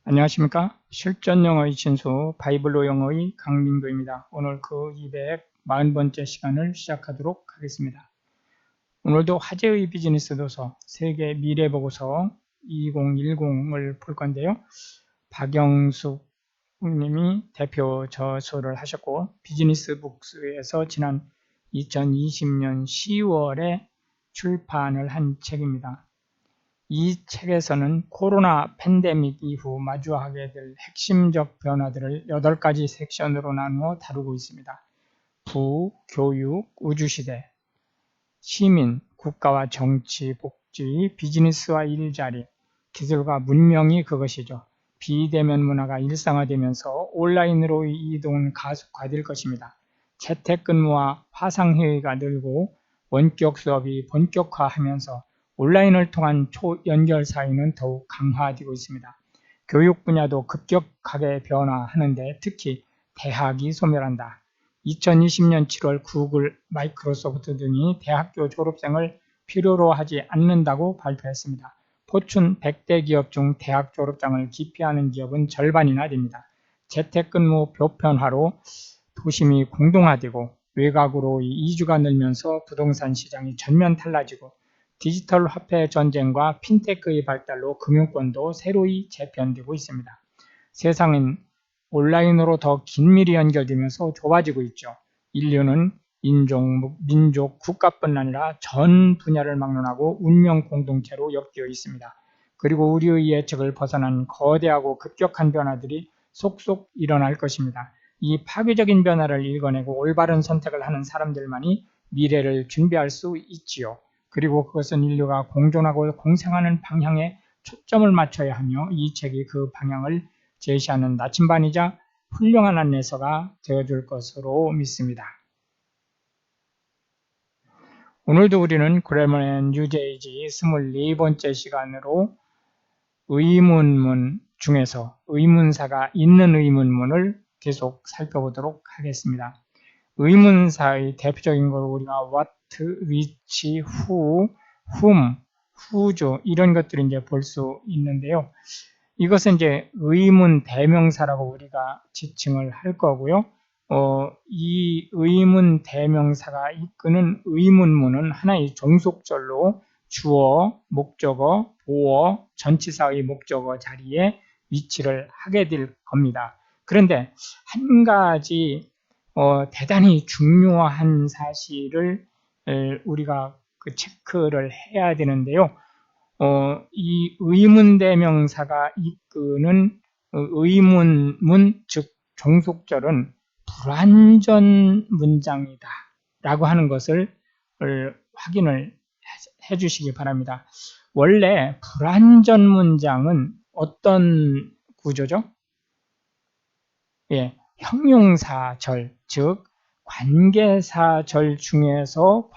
안녕하십니까? 실전영어의 진수 바이블로 영어의 강민구입니다. 오늘 그 240번째 시간을 시작하도록 하겠습니다. 오늘도 화제의 비즈니스 도서 세계 미래보고서 2010을 볼 건데요. 박영숙 님이 대표 저서를 하셨고 비즈니스 북스에서 지난 2020년 10월에 출판을 한 책입니다. 이 책에서는 코로나 팬데믹 이후 마주하게 될 핵심적 변화들을 8가지 섹션으로 나누어 다루고 있습니다. 부, 교육, 우주시대, 시민, 국가와 정치, 복지, 비즈니스와 일자리, 기술과 문명이 그것이죠. 비대면 문화가 일상화되면서 온라인으로 이동은 가속화될 것입니다. 재택근무와 화상회의가 늘고 원격 수업이 본격화하면서 온라인을 통한 초연결 사회는 더욱 강화되고 있습니다. 교육 분야도 급격하게 변화하는데 특히 대학이 소멸한다. 2020년 7월 구글, 마이크로소프트 등이 대학교 졸업생을 필요로 하지 않는다고 발표했습니다. 포춘 100대 기업 중 대학 졸업장을 기피하는 기업은 절반이나 됩니다. 재택근무 보편화로 도심이 공동화되고 외곽으로 이주가 늘면서 부동산 시장이 전면 달라지고 디지털 화폐 전쟁과 핀테크의 발달로 금융권도 새로이 재편되고 있습니다. 세상은 온라인으로 더 긴밀히 연결되면서 좁아지고 있죠. 인류는 인종, 민족, 국가뿐 아니라 전 분야를 막론하고 운명 공동체로 엮여 있습니다. 그리고 우리의 예측을 벗어난 거대하고 급격한 변화들이 속속 일어날 것입니다. 이 파괴적인 변화를 읽어내고 올바른 선택을 하는 사람들만이 미래를 준비할 수 있지요. 그리고 그것은 인류가 공존하고 공생하는 방향에 초점을 맞춰야 하며 이 책이 그 방향을 제시하는 나침반이자 훌륭한 안내서가 되어줄 것으로 믿습니다. 오늘도 우리는 그래머 앤 뉴제이지 24번째 시간으로 의문문 중에서 의문사가 있는 의문문을 계속 살펴보도록 하겠습니다. 의문사의 대표적인 걸 우리가 what, which, who, whom, whose 이런 것들을 이제 볼 수 있는데요. 이것은 이제 의문 대명사라고 우리가 지칭을 할 거고요. 이 의문 대명사가 이끄는 의문문은 하나의 종속절로 주어, 목적어, 보어, 전치사의 목적어 자리에 위치를 하게 될 겁니다. 그런데 한 가지 대단히 중요한 사실을 우리가 체크를 해야 되는데요. 이 의문대명사가 이끄는 의문문, 즉 종속절은 불완전 문장이다 라고 하는 것을 확인을 해 주시기 바랍니다. 원래 불완전 문장은 어떤 구조죠? 예, 형용사절, 즉 관계사절 중에서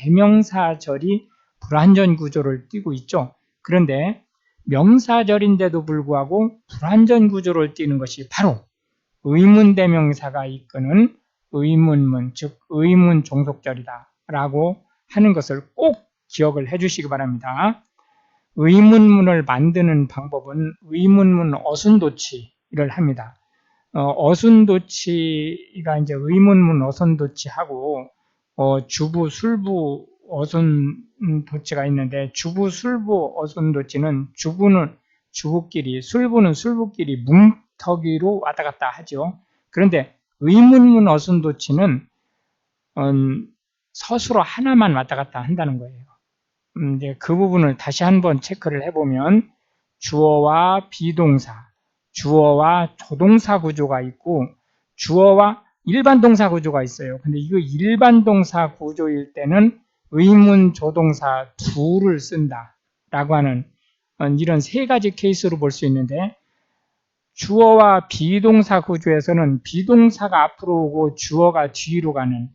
관계대명사절이 불완전 구조를 띠고 있죠. 그런데 명사절인데도 불구하고 불완전 구조를 띠는 것이 바로 의문대명사가 이끄는 의문문, 즉 의문 종속절이다 라고 하는 것을 꼭 기억을 해 주시기 바랍니다. 의문문을 만드는 방법은 의문문 어순도치를 합니다. 어순도치가 이제 의문문 어순도치하고 주부, 술부 어순도치가 있는데 주부, 술부 어순도치는 주부는 주부끼리, 술부는 술부끼리 뭉터기로 왔다 갔다 하죠. 그런데 의문문 어순도치는 서술어 하나만 왔다 갔다 한다는 거예요. 이제 그 부분을 다시 한번 체크를 해보면 주어와 비동사, 주어와 조동사 구조가 있고 주어와 일반 동사 구조가 있어요. 근데 이거 일반 동사 구조일 때는 의문 조동사 둘을 쓴다 라고 하는 이런 세 가지 케이스로 볼 수 있는데 주어와 비동사 구조에서는 비동사가 앞으로 오고 주어가 뒤로 가는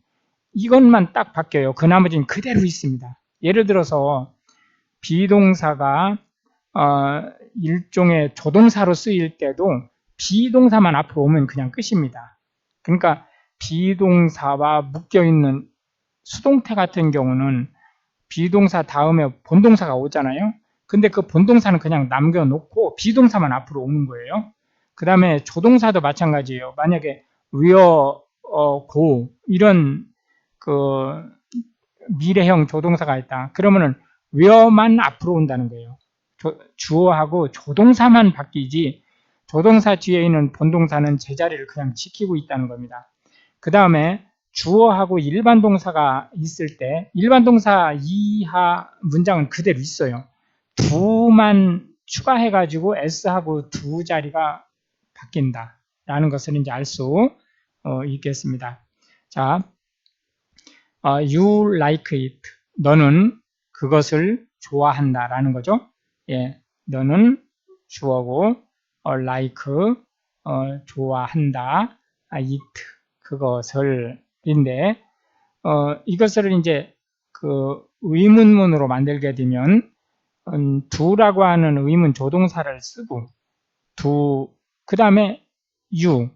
이것만 딱 바뀌어요. 그 나머지는 그대로 있습니다. 예를 들어서 비동사가 일종의 조동사로 쓰일 때도 비동사만 앞으로 오면 그냥 끝입니다. 그러니까 비동사와 묶여있는 수동태 같은 경우는 비동사 다음에 본동사가 오잖아요. 근데 그 본동사는 그냥 남겨놓고 비동사만 앞으로 오는 거예요. 그 다음에 조동사도 마찬가지예요. 만약에 were, go 이런 그 미래형 조동사가 있다. 그러면은 were만 앞으로 온다는 거예요. 주어하고 조동사만 바뀌지 조동사 뒤에 있는 본동사는 제자리를 그냥 지키고 있다는 겁니다. 그 다음에 주어하고 일반 동사가 있을 때 일반 동사 이하 문장은 그대로 있어요. 두만 추가해가지고 s하고 두 자리가 바뀐다 라는 것을 이제 알 수 있겠습니다. 자, you like it. 너는 그것을 좋아한다 라는 거죠. 예, 너는 주어고 like 좋아한다. it 그것을 인데 이것을 이제 그 의문문으로 만들게 되면 두라고 하는 의문 조동사를 쓰고 그 다음에 you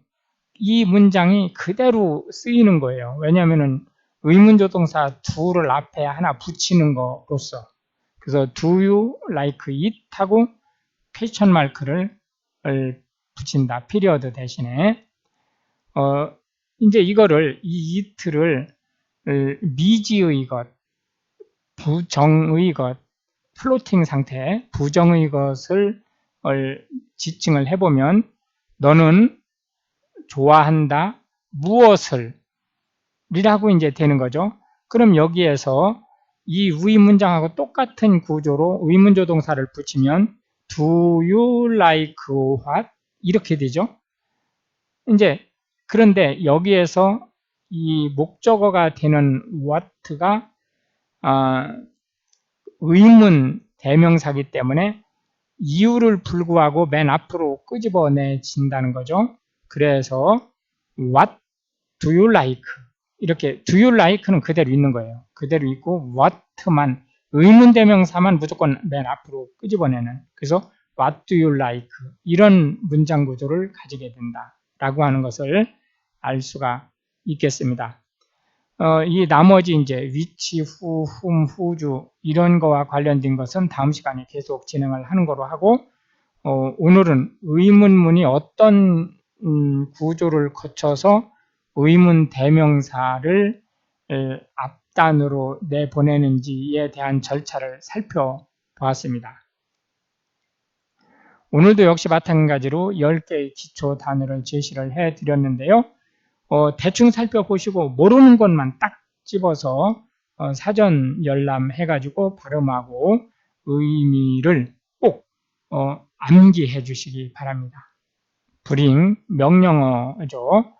이 문장이 그대로 쓰이는 거예요. 왜냐하면은 의문조동사 do를 앞에 하나 붙이는 거로서 그래서 do you like it 하고 퀘스천 마크를 붙인다. 피리어드 대신에 이제 이거를 이 it를 미지의 것, 부정의 것, 플로팅 상태, 부정의 것을 지칭을 해보면 너는 좋아한다 무엇을 이라고 이제 되는 거죠. 그럼 여기에서 이 의문장하고 똑같은 구조로 의문조동사를 붙이면 do you like what? 이렇게 되죠. 이제 그런데 여기에서 이 목적어가 되는 what가 의문 대명사기 때문에 이유를 불구하고 맨 앞으로 끄집어내진다는 거죠. 그래서 what do you like? 이렇게 do you like는 그대로 있는 거예요. 그대로 있고 what만 의문 대명사만 무조건 맨 앞으로 끄집어내는 그래서 what do you like? 이런 문장 구조를 가지게 된다라고 하는 것을 알 수가 있겠습니다. 이 나머지 이제 which, who, whom, whose 이런 거와 관련된 것은 다음 시간에 계속 진행을 하는 거로 하고 오늘은 의문문이 어떤 구조를 거쳐서 의문 대명사를 앞단으로 내보내는지에 대한 절차를 살펴보았습니다. 오늘도 역시 마찬가지로 10개의 기초 단어를 제시를 해드렸는데요. 대충 살펴보시고 모르는 것만 딱 집어서 사전 열람해가지고 발음하고 의미를 꼭 암기해 주시기 바랍니다. bring 명령어죠.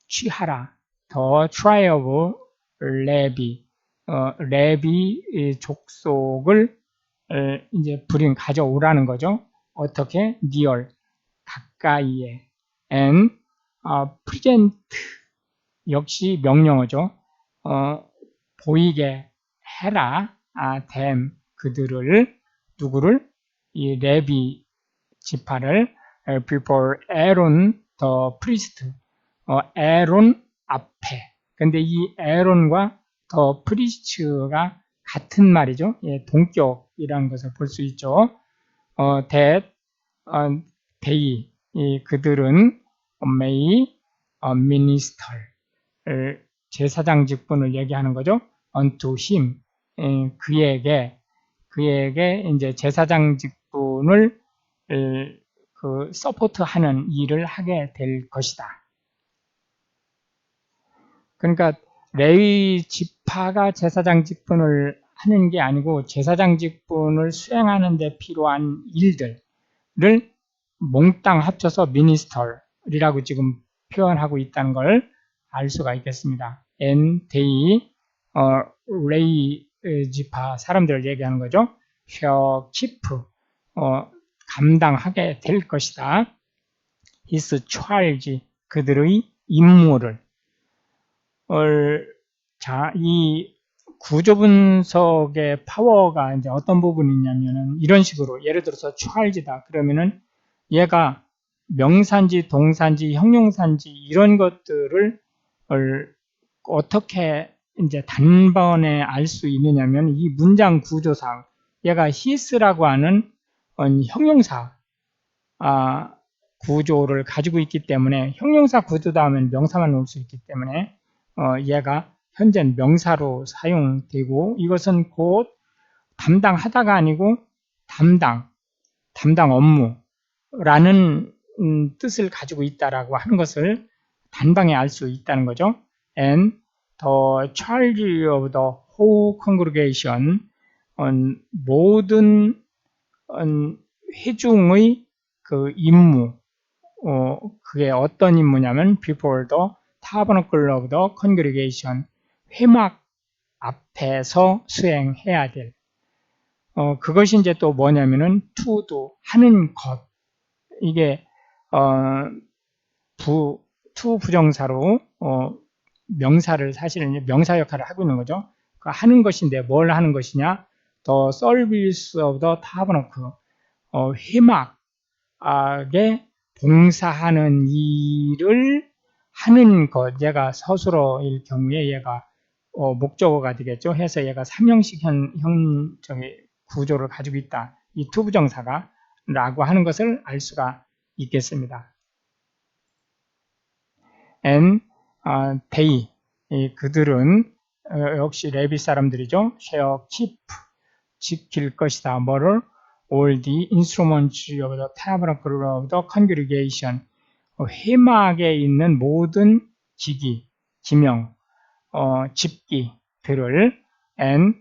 취하라 the try of 레비 레비 족속을 이제 bring 가져오라는 거죠. 어떻게 near 가까이에 and present 역시 명령어죠. 보이게 해라 them 그들을 누구를 이 레비 지파를 before Aaron the priest 에론 앞에 근데 이 에론과 the priest가 같은 말이죠. 예, 동격이라는 것을 볼 수 있죠. that they 그들은 may minister 제사장 직분을 얘기하는 거죠. unto him 그에게 이제 제사장 직분을 그 서포트하는 일을 하게 될 것이다. 그러니까 레위 지파가 제사장 직분을 하는 게 아니고 제사장 직분을 수행하는 데 필요한 일들을 몽땅 합쳐서 미니스터리라고 지금 표현하고 있다는 걸 알 수가 있겠습니다. and they 레위 지파 사람들을 얘기하는 거죠. shall keep 감당하게 될 것이다. his charge 그들의 임무를 자, 이 구조 분석의 파워가 이제 어떤 부분이 있냐면은 이런 식으로 예를 들어서 charge다 그러면은 얘가 명사인지 동사인지 형용사인지 이런 것들을 어떻게 이제 단번에 알 수 있느냐면 이 문장 구조상 얘가 his라고 하는 형용사 구조를 가지고 있기 때문에 형용사 구조다 하면 명사만 올 수 있기 때문에 얘가 현재 명사로 사용되고 이것은 곧 담당하다가 아니고 담당 업무라는 뜻을 가지고 있다라고 하는 것을 단방에 알 수 있다는 거죠. And the charge of the whole congregation 모든 회중의 그 임무 그게 어떤 임무냐면 before the tabernacle of the congregation 회막 앞에서 수행해야 될 그것이 이제 또 뭐냐면은 to do 하는 것 이게 to 부정사로 명사를 사실은 명사 역할을 하고 있는 거죠. 그 하는 것인데 뭘 하는 것이냐? The service of the tabernacle 회막에 봉사하는 일을 하는 것. 얘가 서술어일 경우에 얘가 목적어가 되겠죠. 해서 얘가 삼형식 구조를 가지고 있다. 이 to 부정사가 라고 하는 것을 알 수가 있겠습니다. And they 그들은 역시 레위 사람들이죠. shall keep 지킬 것이다. 뭐를? all the instruments of the tabernacle of the congregation 회막에 있는 모든 기기, 기명, 집기들을 and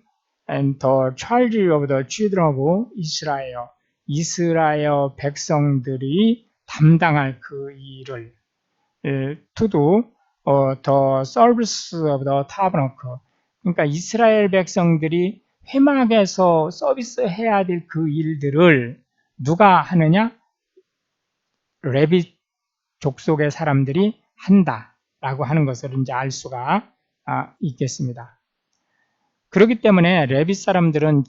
the charge of the children of Israel 이스라엘 백성들이 담당할 그 일을 to do the service of the tabernacle 그러니까 이스라엘 백성들이 회막에서 서비스해야 될 그 일들을 누가 하느냐? 레위 족속의 사람들이 한다라고 하는 것을 이제 알 수가 있겠습니다. 그렇기 때문에 레위 사람들은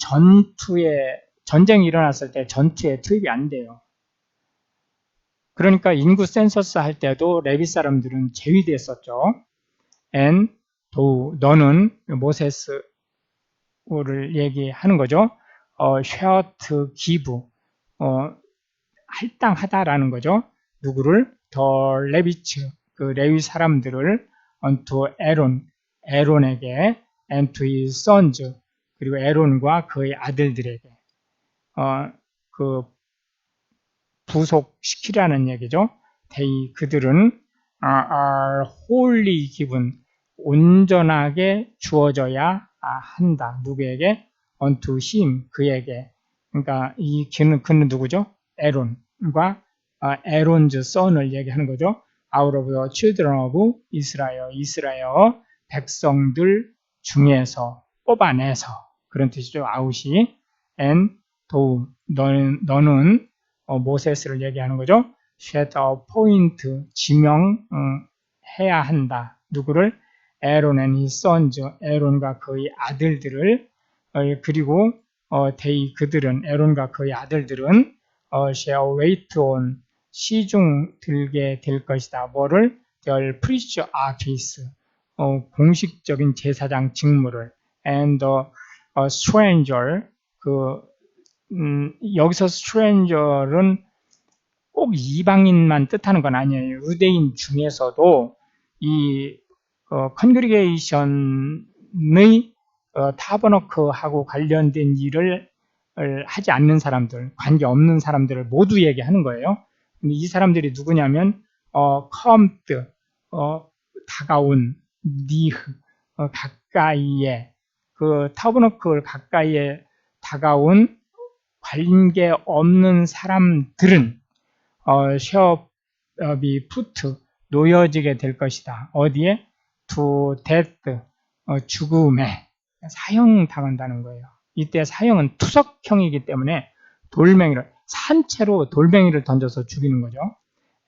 전쟁이 일어났을 때 전투에 투입이 안 돼요. 그러니까 인구 센서스 할 때도 레위 사람들은 제외됐었죠. and 너는 모세스를 얘기하는 거죠. shall give 할당하다라는 거죠. 누구를? 더 레비츠 그 레위 사람들을 unto 에론에게 and to his sons 그리고 에론과 그의 아들들에게 그 부속시키라는 얘기죠. they 그들은 are wholly given 온전하게 주어져야 한다. 누구에게? unto him 그에게. 그러니까 그는 누구죠? 에론과 에론's son을 얘기하는 거죠. out of the children of Israel 이스라엘 백성들 중에서 뽑아내서 그런 뜻이죠. out이 and 너는 모세스를 얘기하는 거죠. set appoint 지명해야 한다. 누구를? 에론 and his sons 에론과 그의 아들들을 그리고 they 그들은 에론과 그의 아들들은 shall wait on 시중 들게 될 것이다. 뭐를? their priest office 공식적인 제사장 직무를 and the stranger 여기서 stranger는 꼭 이방인만 뜻하는 건 아니에요. 유대인 중에서도 이 컨그리게이션의 타버너크하고 관련된 일을 하지 않는 사람들, 관계없는 사람들을 모두 얘기하는 거예요. 근데 이 사람들이 누구냐면 컴드 다가온 니흐 가까이에 그 타버너크를 가까이에 다가온 관계없는 사람들은 셔비 푸트 놓여지게 될 것이다. 어디에? to death 죽음에 사형당한다는 거예요. 이때 사형은 투석형이기 때문에 산채로 돌멩이를 던져서 죽이는 거죠.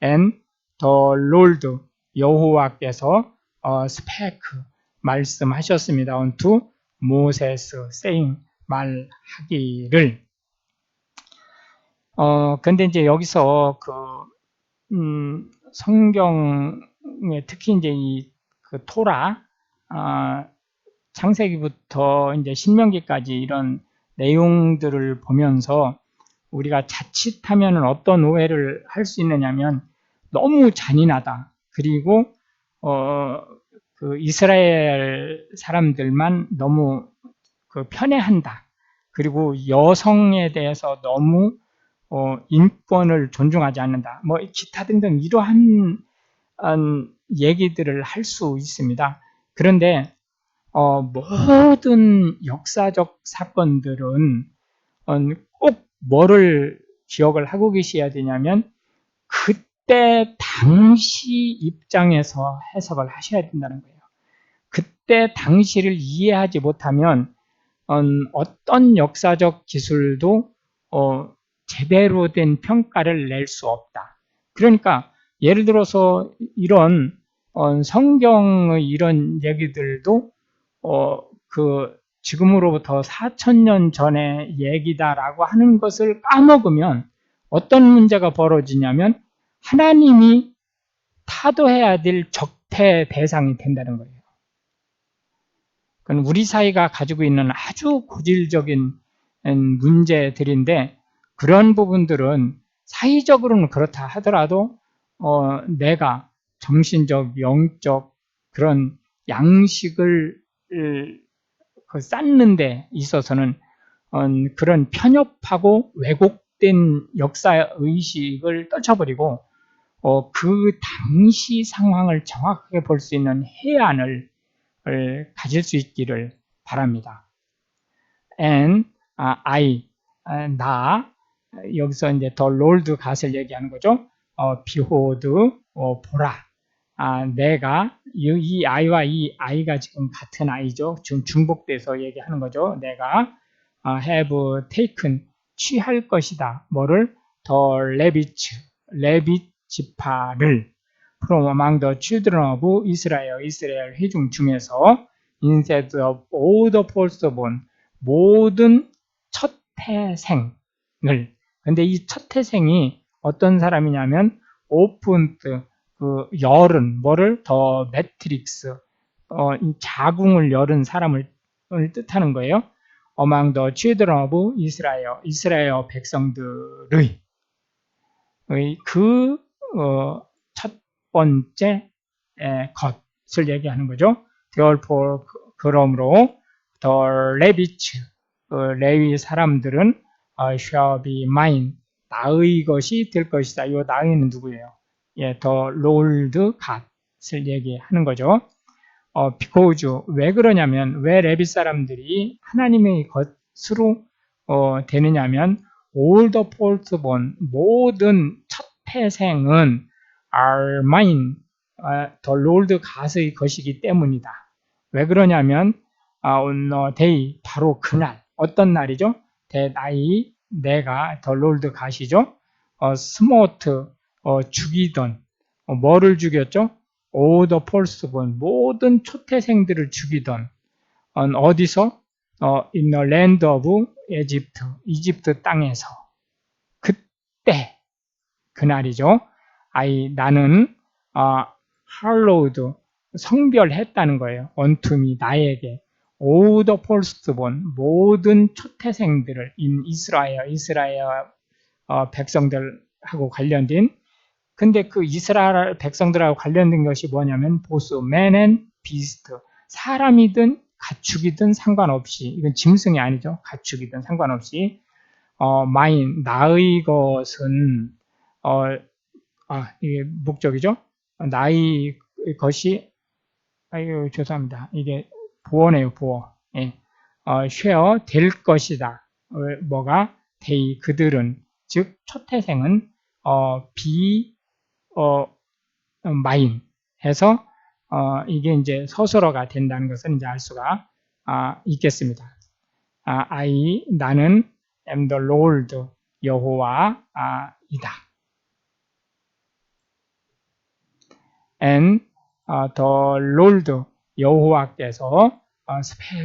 And the Lord 여호와께서 spake 말씀하셨습니다. unto Moses saying 말하기를 근데 이제 여기서 성경에 특히 이제 그 토라 창세기부터 이제 신명기까지 이런 내용들을 보면서 우리가 자칫하면 어떤 오해를 할 수 있느냐면 너무 잔인하다. 그리고 그 이스라엘 사람들만 너무 그 편애한다. 그리고 여성에 대해서 너무 인권을 존중하지 않는다. 뭐 기타 등등 이러한 얘기들을 할 수 있습니다. 그런데 모든 역사적 사건들은 꼭 뭐를 기억을 하고 계셔야 되냐면 그때 당시 입장에서 해석을 하셔야 된다는 거예요. 그때 당시를 이해하지 못하면 어떤 역사적 기술도 제대로 된 평가를 낼 수 없다. 그러니까 예를 들어서 이런 성경의 이런 얘기들도 그 지금으로부터 4,000년 전의 얘기다라고 하는 것을 까먹으면 어떤 문제가 벌어지냐면 하나님이 타도해야 될 적폐 대상이 된다는 거예요. 그건 우리 사회가 가지고 있는 아주 고질적인 문제들인데 그런 부분들은 사회적으로는 그렇다 하더라도 내가 정신적, 영적 그런 양식을 쌓는 데 있어서는 그런 편협하고 왜곡된 역사의식을 떨쳐버리고 그 당시 상황을 정확하게 볼 수 있는 해안을 가질 수 있기를 바랍니다. And I, 나 여기서 이제 더 롤드 갓을 얘기하는 거죠. behold, 보라. 내가 이 I와 이 I가 지금 같은 I죠. 지금 중복돼서 얘기하는 거죠. 내가 have taken 취할 것이다. 뭐를? 더 레빗 지파를 from among the children of Israel, 이스라엘 회중 중에서 instead of all the firstborn, 모든 첫 태생을. 근데 이 첫 태생이 어떤 사람이냐면 opened, 그 열은 뭐를? 더 매트릭스, 자궁을 열은 사람을 뜻하는 거예요. among the children of Israel, 이스라엘 백성들의 그 첫 번째 것을 얘기하는 거죠. therefore, 그러므로 the Levites, 레위 사람들은 shall be mine, 나의 것이 될 것이다. 이 나의는 누구예요? 예, the Lord God을 얘기하는 거죠. because 왜 그러냐면 왜 레위 사람들이 하나님의 것으로 되느냐면 all the firstborn, 모든 첫 태생은 are mine, the Lord God의 것이기 때문이다. 왜 그러냐면 on the day, 바로 그날, 어떤 날이죠? that I, 내가 the Lord God이죠. smote, 죽이던, 뭐를 죽였죠? all the firstborn, 모든 초태생들을 죽이던, 어디서? in the land of Egypt, 이집트 땅에서. 그때 그날이죠. 나는 hallowed, 성별했다는 거예요. unto me, 나에게. all the firstborn, 모든 초태생들을 in 이스라엘 백성들하고 관련된. 근데 그 이스라엘 백성들하고 관련된 것이 뭐냐면 보스, man and beast, 사람이든 가축이든 상관없이, 이건 짐승이 아니죠. 가축이든 상관없이 mine, 나의 것은 이게 목적이죠. 나의 것이, 죄송합니다. 이게 보어네요, 보어. 예. share 될 것이다. 뭐가? they, 그들은, 즉 초태생은 mine 해서 이게 이제 서술어가 된다는 것을 이제 알 수가 있겠습니다. 나는 am the Lord, 여호와이다. and the Lord, 여호와께서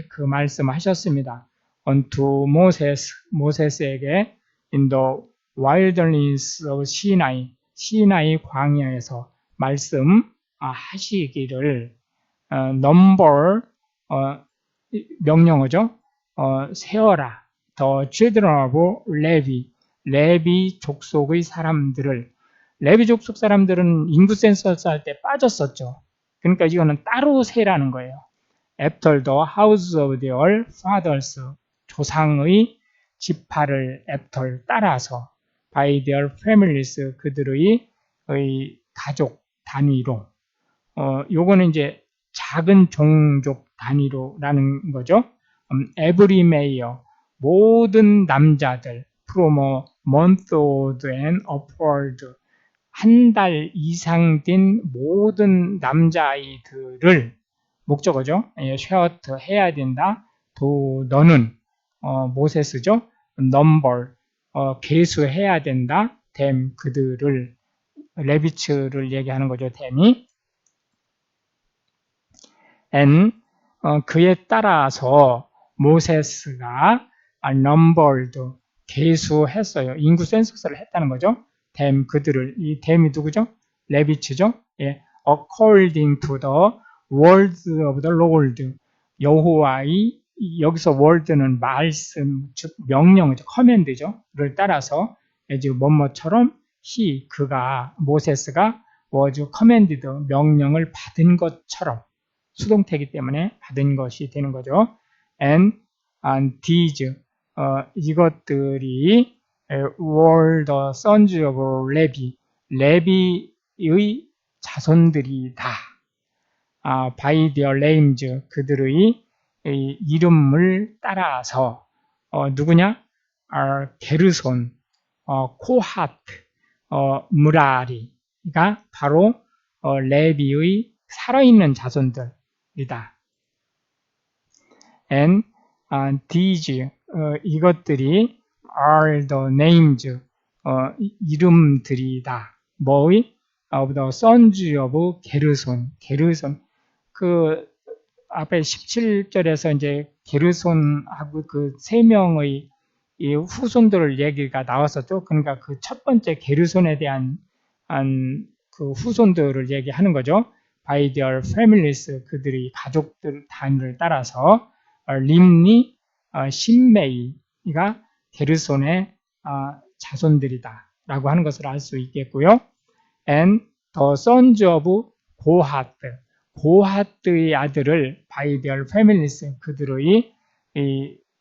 그 말씀하셨습니다. unto Moses, 모세스에게 in the wilderness of Sinai, 시나이 광야에서 말씀하시기를, number, 명령어죠. 세어라, the children of Levi, 레비 족속의 사람들을, 레비 족속 사람들은 인구 센서스 할 때 빠졌었죠. 그러니까 이거는 따로 세라는 거예요. After the house of their fathers, 조상의 지파를 after 따라서, by their families, 그들의 가족 단위로, 요거는 이제 작은 종족 단위로라는 거죠. Every male, 모든 남자들, from a month old and upward, 한 달 이상 된 모든 남자아이들을, 목적어죠. 쉐어트 해야 된다. 도 너는 모세스죠. 넘버 계수해야 된다. 댐 그들을, 레비츠를 얘기하는 거죠. 댐이. and 그에 따라서 모세스가 numbered 계수했어요. 인구 센서스를 했다는 거죠. 댐 그들을, 이 댐이 누구죠? 레비츠죠. 예. according to the word of the Lord, 여호와의, 여기서 word는 말씀, 즉 명령이죠. 커맨드죠.를 따라서 지금 뭐뭐처럼 he, 그가, 모세스가 was commanded, 명령을 받은 것처럼, 수동태이기 때문에 받은 것이 되는 거죠. and these, 이것들이 were the sons of Levi, 레비의 자손들이다. by their names, 그들의 이름을 따라서, 누구냐? 게르손, 코하트, 무라리가 바로 레비의 살아있는 자손들이다. and these, 이것들이 are the names, 이름들이다. 뭐의? of the sons of 게르손, 게르손. 그 앞에 17절에서 이제 게르손하고 그 세 명의 이 후손들 얘기가 나왔었죠. 그러니까 그 첫 번째 게르손에 대한 그 후손들을 얘기하는 거죠. by their families, 그들의 가족들 단위를 따라서, 림니, 신메이가 게르손의 자손들이다 라고 하는 것을 알 수 있겠고요. and the sons of 고하트, 고하트의 아들을 by their families, 그들의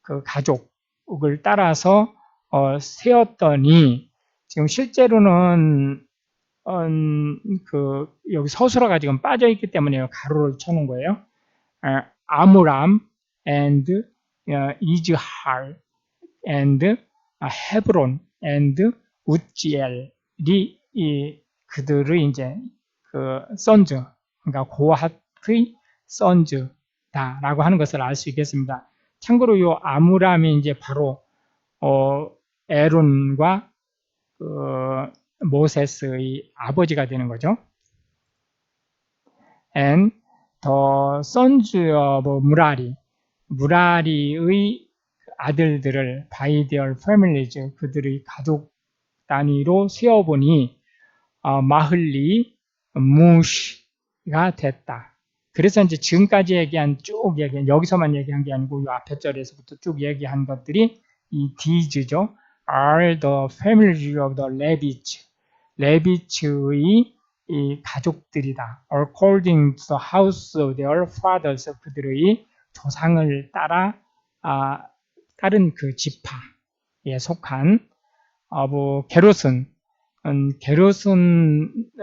그 가족을 따라서 세웠더니, 지금 실제로는 그 여기 서술어가 지금 빠져 있기 때문에 가로를 쳐놓은 거예요. 아므람 and 이즈할 and 헤브론 and 우지엘이 그들의 이제 그 선즈, 그러니까 고핫의 선즈다라고 하는 것을 알 수 있겠습니다. 참고로 요 아므람이 이제 바로 에론과 그 모세스의 아버지가 되는 거죠. and the sons of 무라리, 무라리의 아들들을 by their families, 그들의 가족 단위로 세어보니 마흘리 무시가 됐다. 그래서 이제 지금까지 얘기한 쭉 얘기한, 여기서만 얘기한 게 아니고 이 앞에 절에서부터 쭉 얘기한 것들이 이 디즈죠. are the families of the Levites, 레비츠의 이 가족들이다. according to the house of their fathers, 그들의 조상을 따라 다른 그 지파에 속한 게르손, 게르손의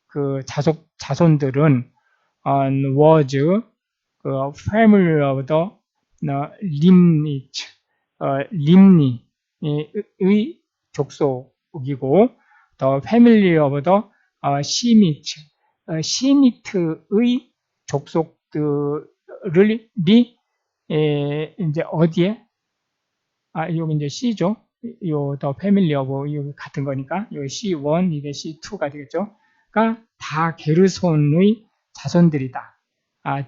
그 자손들은 was 그 family of the 림니트, 림니의 족속이고, the family of the 시미트, 시미트의 족속들이 이제 어디에? 여기 이제 C죠. 요 the family of 여기 같은 거니까 요 C1 이게 C2가 되겠죠. 그러니까 다 게르손의 자손들이다.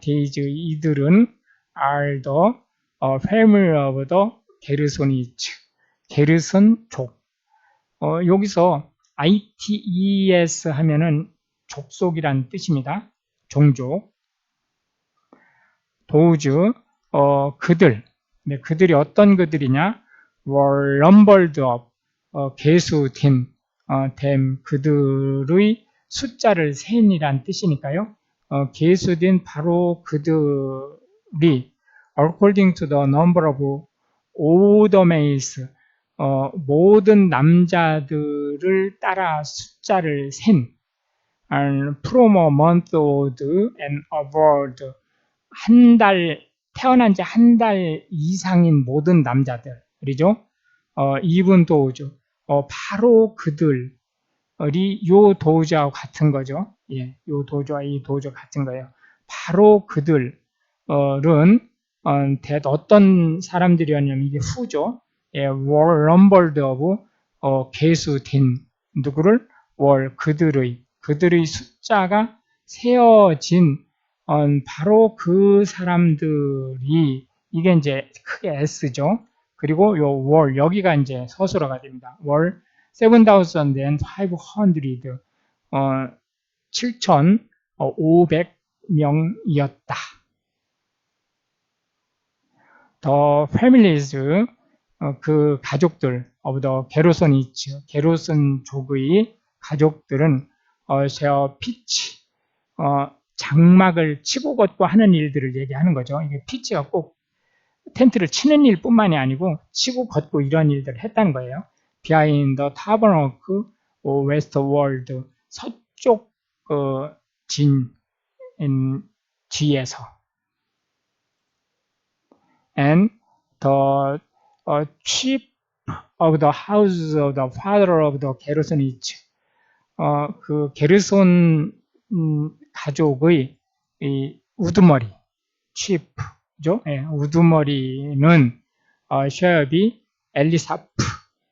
these, 이들은 are the family of the 게르손이츠, 게르손족. 여기서 ITES 하면은 족속이란 뜻입니다. 종족. 도우즈, 그들, 근데 그들이 어떤 그들이냐? were numbered up, 계수된, them, 그들의 숫자를 센이란 뜻이니까요. 계수된 바로 그들이 according to the number of all the males, 모든 남자들을 따라 숫자를 센, and from a month old and abroad, 한 달, 태어난 지 한 달 이상인 모든 남자들이죠. even those, 바로 그들이 요 도저하고 같은 거죠. 예, 요 도저와 이 도저 같은 거예요. 바로 그들은 어떤 사람들이었냐면 이게 후죠. 예, were numbered of, 계수된 누구를 were, 그들의 숫자가 세어진 바로 그 사람들이, 이게 이제 크게 S죠. 그리고 요 were, 여기가 이제 서술어가 됩니다. were 7,500, 7,500명이었다. The families, 그 가족들, of the 게르손이츠, 게르손족의 가족들은 저 피치, 장막을 치고 걷고 하는 일들을 얘기하는 거죠. 이게 피치가 꼭 텐트를 치는 일뿐만이 아니고 치고 걷고 이런 일들을 했다는 거예요. Behind the tabernacle westward, 서쪽 진 뒤에서. And the chief of the house of the father of the 게르손이츠, 그 게르손 가족의 이 우두머리, chief죠. 예, 우두머리는 쉐업이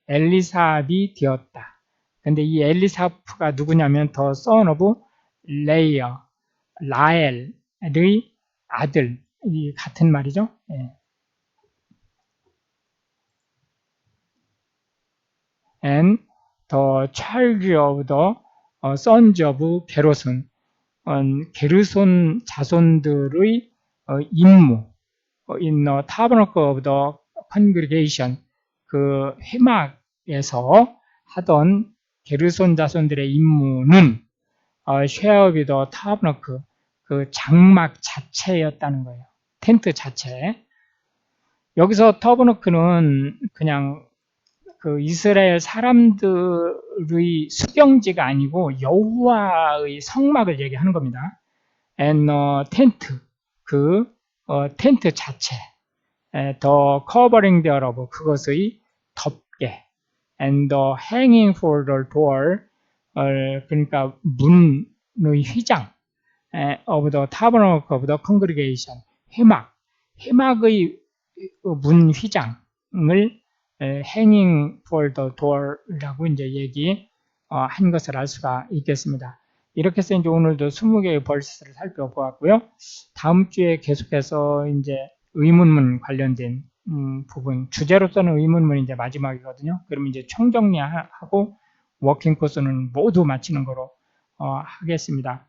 엘리삽이 되었다. 근데 이 엘리사프가 누구냐면 the son of 레이어, 라엘의 아들, 이 같은 말이죠. 예. And the child of the sons of 게르손, 게르손 자손들의 임무, in the tabernacle of the congregation, 그 회막에서 하던 게르손 자손들의 임무는 share of the tabernacle, 그 장막 자체였다는 거예요. 텐트 자체. 여기서 터브너크는 그냥 그 이스라엘 사람들의 수경지가 아니고 여호와의 성막을 얘기하는 겁니다. And tent, 그 텐트 자체, the covering thereof, 그것의 덮개, and the hanging for the door, 그러니까 문의 휘장, of the tabernacle of the congregation, 회막의 문 휘장을 hanging for the door라고 이제 한 것을 알 수가 있겠습니다. 이렇게 해서 이제 오늘도 20개의 벌스를 살펴보았고요. 다음 주에 계속해서 이제 의문문 관련된 부분, 주제로서는 의문문이 이제 마지막이거든요. 그럼 이제 총정리하고 워킹 코스는 모두 마치는 거로 하겠습니다.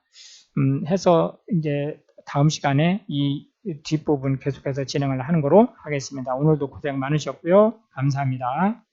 해서 이제 다음 시간에 이 뒷부분 계속해서 진행을 하는 거로 하겠습니다. 오늘도 고생 많으셨고요. 감사합니다.